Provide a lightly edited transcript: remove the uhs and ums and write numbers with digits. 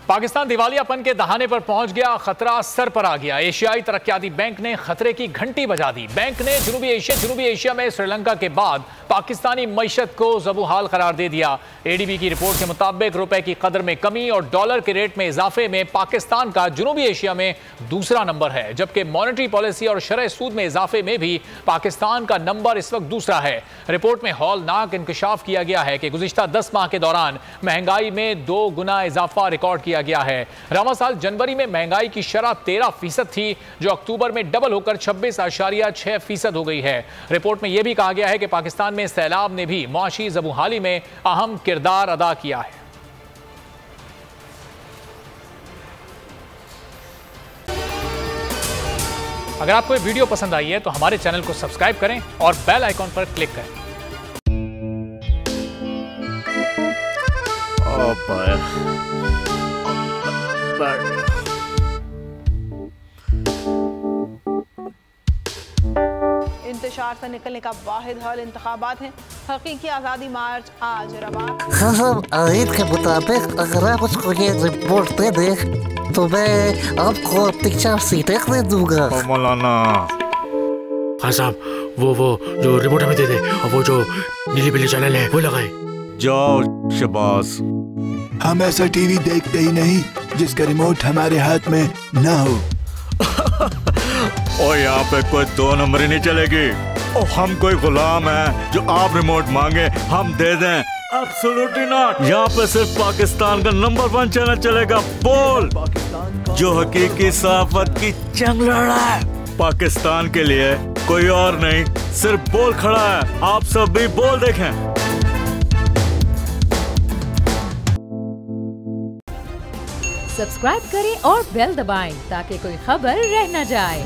पाकिस्तान दिवालियापन के दहाने पर पहुंच गया, खतरा सर पर आ गया। एशियाई तरक्याती बैंक ने खतरे की घंटी बजा दी। बैंक ने जनूबी एशिया में श्रीलंका के बाद पाकिस्तानी मईशत को ज़बूहाल करार दे दिया। एडीबी की रिपोर्ट के मुताबिक रुपए की कदर में कमी और डॉलर के रेट में इजाफे में पाकिस्तान का जनूबी एशिया में दूसरा नंबर है, जबकि मॉनेटरी पॉलिसी और शरह सूद में इजाफे में भी पाकिस्तान का नंबर इस वक्त दूसरा है। रिपोर्ट में हौलनाक इंकशाफ किया गया है कि गुज़िश्ता 10 माह के दौरान महंगाई में 2 गुना इजाफा रिकॉर्ड किया गया है। रवा साल जनवरी में महंगाई की शरह 13% थी, जो अक्टूबर में डबल होकर 26.6% हो गई है। रिपोर्ट में यह भी कहा गया है कि पाकिस्तान में सैलाब ने भी मुआशी ज़बूहाली में अहम किरदार अदा किया है। अगर आपको ये वीडियो पसंद आई है तो हमारे चैनल को सब्सक्राइब करें और बेल आइकॉन पर क्लिक करें। इंतशार से निकलने का वाहिद हल इंतखाबात हैं। हकीकी आज़ादी मार्च आज रवा। हाँ, आयत के मुताबिक अगर आप उसको ये रिपोर्ट दे दें तो मैं आपको 3-4 सीटें दे दूंगा। मौलाना हाँ साहब, वो जो रिपोर्ट हमें दे दे और वो जो नीली पीली चैनल है वो लगाए। जाओ शबाज। हम ऐसा टीवी देखते ही नहीं जिसका रिमोट हमारे हाथ में ना हो। और यहाँ पे कोई 2 नंबर ही नहीं चलेगी। और हम कोई गुलाम है जो आप रिमोट मांगे हम दे दें? Absolutely not. यहाँ पे सिर्फ पाकिस्तान का नंबर 1 चैनल चलेगा, बोल, जो हकीकी सहाफत की जंग लड़ा है। पाकिस्तान के लिए कोई और नहीं, सिर्फ बोल खड़ा है। आप सब भी बोल देखें। सब्सक्राइब करें और बेल दबाएं ताकि कोई खबर रह न जाए।